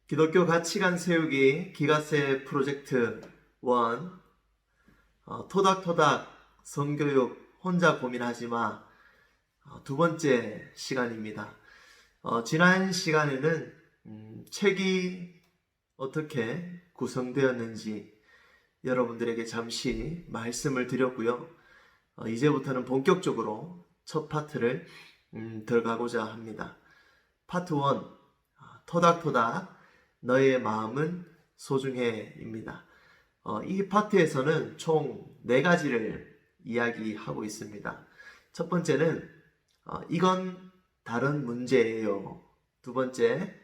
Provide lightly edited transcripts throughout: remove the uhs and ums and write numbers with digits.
기독교 가치관 세우기 기가세 프로젝트 1 토닥토닥 성교육 혼자 고민하지 마 두 번째 시간입니다. 지난 시간에는 책이 어떻게 구성되었는지 여러분들에게 잠시 말씀을 드렸고요. 이제부터는 본격적으로 첫 파트를 들어가고자 합니다. 파트 1 토닥토닥 너의 마음은 소중해입니다. 이 파트에서는 총 4가지를 이야기하고 있습니다. 첫 번째는 이건 다른 문제예요. 두 번째,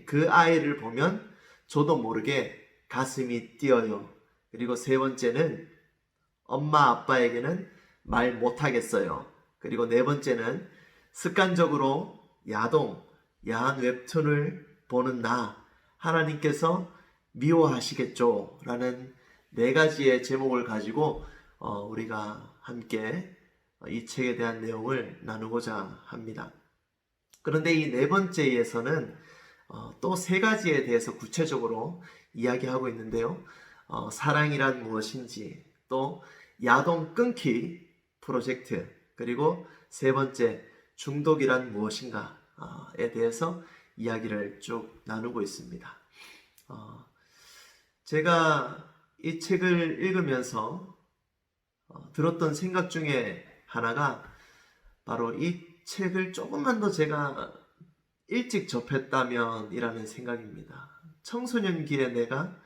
그 아이를 보면 저도 모르게 가슴이 뛰어요. 그리고 세 번째는 엄마 아빠에게는 말 못하겠어요. 그리고 네 번째는 습관적으로 야한 웹툰을 보는 나 하나님께서 미워하시겠죠 라는 4가지의 제목을 가지고 우리가 함께 이 책에 대한 내용을 나누고자 합니다. 그런데 이 4번째에서는 또 3가지에 대해서 구체적으로 이야기하고 있는데요. 사랑이란 무엇인지, 또 야동 끊기 프로젝트, 그리고 3번째 중독이란 무엇인가에 대해서 이야기를 쭉 나누고 있습니다. 제가 이 책을 읽으면서 들었던 생각 중에 하나가 바로 이 책을 조금만 더 제가 일찍 접했다면 이라는 생각입니다. 청소년기에 내가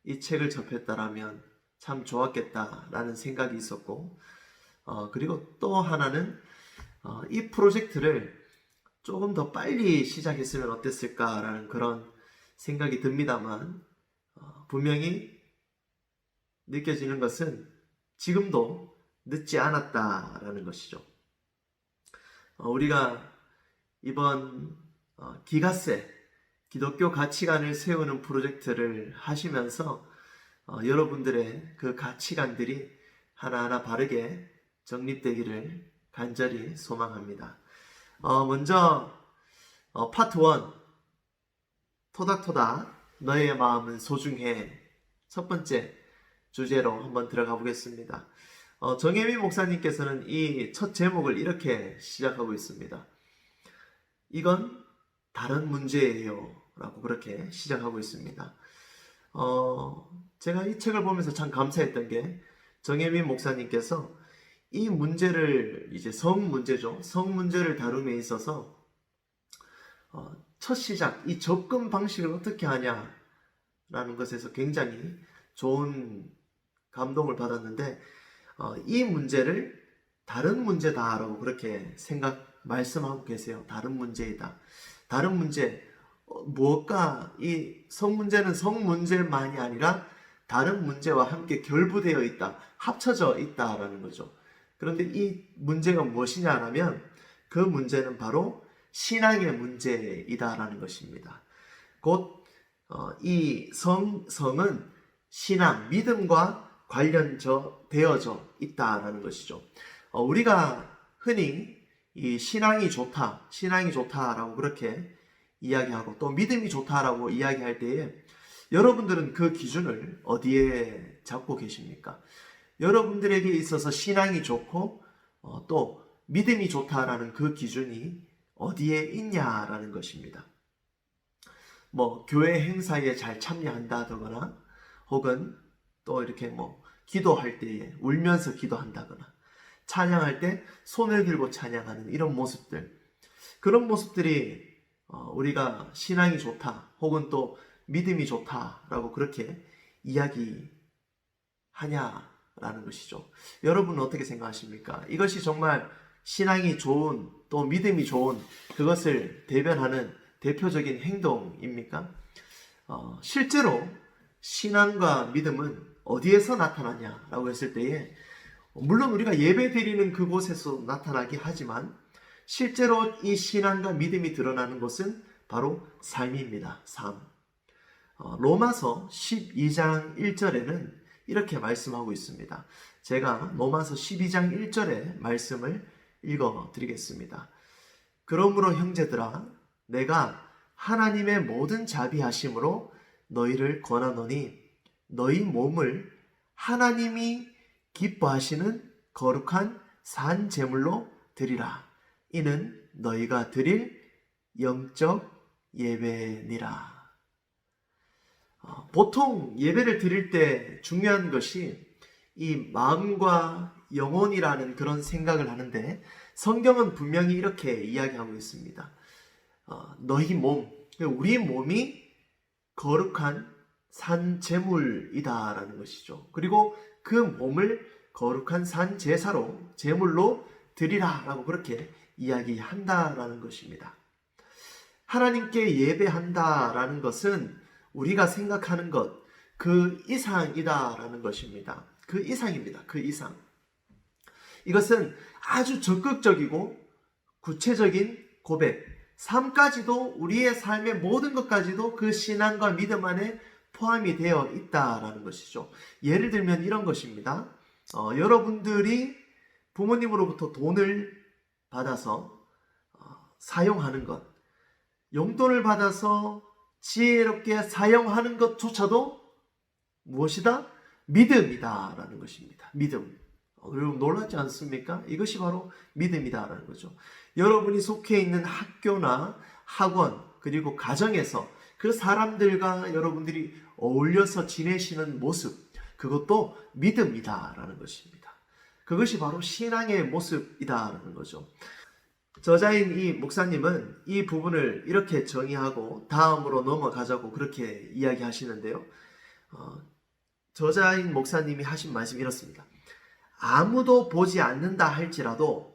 이 책을 접했다라면 참 좋았겠다라는 생각이 있었고, 그리고 또 하나는 이 프로젝트를 조금 더 빨리 시작했으면 어땠을까라는 그런 생각이 듭니다만, 분명히 느껴지는 것은 지금도 늦지 않았다라는 것이죠. 우리가 이번 기가세 기독교 가치관을 세우는 프로젝트를 하시면서 여러분들의 그 가치관들이 하나하나 바르게 정립되기를 간절히 소망합니다. 먼저 파트 1 토닥토닥 너의 마음은 소중해 첫 번째 주제로 한번 들어가 보겠습니다. 정혜미 목사님께서는 이 첫 제목을 이렇게 시작하고 있습니다. 이건 다른 문제예요 라고 그렇게 시작하고 있습니다. 제가 이 책을 보면서 참 감사했던 게 정혜미 목사님께서 이 문제를 이제 성 문제죠. 성 문제를 다룸에 있어서 첫 시작, 이 접근 방식을 어떻게 하냐라는 것에서 굉장히 좋은 감동을 받았는데 이 문제를 다른 문제다라고 그렇게 말씀하고 계세요. 다른 문제이다. 다른 문제, 무엇과 이 성문제는 성문제만이 아니라 다른 문제와 함께 결부되어 있다. 합쳐져 있다라는 거죠. 그런데 이 문제가 무엇이냐라면 그 문제는 바로 신앙의 문제이다라는 것입니다. 곧 이 성은 신앙, 믿음과 관련되어져 있다라는 것이죠. 우리가 흔히 이 신앙이 좋다라고 그렇게 이야기하고 또 믿음이 좋다라고 이야기할 때에 여러분들은 그 기준을 어디에 잡고 계십니까? 여러분들에게 있어서 신앙이 좋고 또 믿음이 좋다라는 그 기준이 어디에 있냐라는 것입니다. 교회 행사에 잘 참여한다거나 혹은 또 이렇게 기도할 때에 울면서 기도한다거나 찬양할 때 손을 들고 찬양하는 이런 모습들, 그런 모습들이 우리가 신앙이 좋다 혹은 또 믿음이 좋다라고 그렇게 이야기하냐라는 것이죠. 여러분은 어떻게 생각하십니까? 이것이 정말 신앙이 좋은 또 믿음이 좋은 그것을 대변하는 대표적인 행동입니까? 실제로 신앙과 믿음은 어디에서 나타나냐라고 했을 때에 물론 우리가 예배 드리는 그곳에서 나타나긴 하지만 실제로 이 신앙과 믿음이 드러나는 것은 바로 삶입니다. 삶. 로마서 12장 1절에는 이렇게 말씀하고 있습니다. 제가 로마서 12장 1절의 말씀을 읽어 드리겠습니다. 그러므로 형제들아 내가 하나님의 모든 자비하심으로 너희를 권하노니 너희 몸을 하나님이 기뻐하시는 거룩한 산 제물로 드리라. 이는 너희가 드릴 영적 예배니라. 보통 예배를 드릴 때 중요한 것이 이 마음과 영혼이라는 그런 생각을 하는데, 성경은 분명히 이렇게 이야기하고 있습니다. 너희 몸, 우리 몸이 거룩한 산 제물이다라는 것이죠. 그리고 그 몸을 거룩한 산 제사로, 제물로 드리라라고 그렇게 이야기한다라는 것입니다. 하나님께 예배한다라는 것은 우리가 생각하는 것, 그 이상이다라는 것입니다. 그 이상입니다. 그 이상. 이것은 아주 적극적이고 구체적인 고백, 삶까지도, 우리의 삶의 모든 것까지도 그 신앙과 믿음 안에 포함이 되어 있다라는 것이죠. 예를 들면 이런 것입니다. 여러분들이 부모님으로부터 돈을 받아서 사용하는 것, 용돈을 받아서 지혜롭게 사용하는 것조차도 무엇이다? 믿음이다라는 것입니다. 믿음. 여러분 놀랍지 않습니까? 이것이 바로 믿음이다라는 거죠. 여러분이 속해 있는 학교나 학원, 그리고 가정에서 그 사람들과 여러분들이 어울려서 지내시는 모습, 그것도 믿음이다라는 것입니다. 그것이 바로 신앙의 모습이다라는 거죠. 저자인 이 목사님은 이 부분을 이렇게 정의하고 다음으로 넘어가자고 그렇게 이야기하시는데요. 저자인 목사님이 하신 말씀이 이렇습니다. 아무도 보지 않는다 할지라도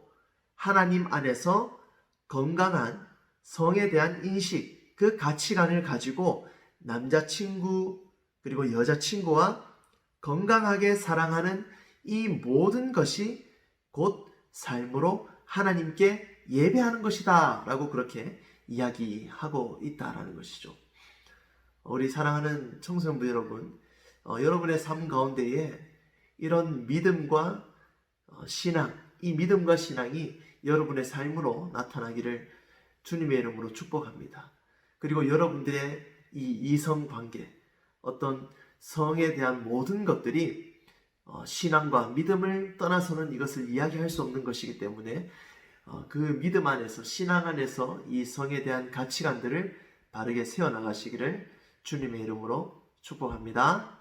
하나님 안에서 건강한 성에 대한 인식, 그 가치관을 가지고 남자친구 그리고 여자친구와 건강하게 사랑하는 이 모든 것이 곧 삶으로 하나님께 예배하는 것이다 라고 그렇게 이야기하고 있다라는 것이죠. 우리 사랑하는 청소년부 여러분, 여러분의 삶 가운데에 이런 믿음과 신앙, 이 믿음과 신앙이 여러분의 삶으로 나타나기를 주님의 이름으로 축복합니다. 그리고 여러분들의 이 이성관계, 어떤 성에 대한 모든 것들이 신앙과 믿음을 떠나서는 이것을 이야기할 수 없는 것이기 때문에 그 믿음 안에서, 신앙 안에서 이 성에 대한 가치관들을 바르게 세워나가시기를 주님의 이름으로 축복합니다.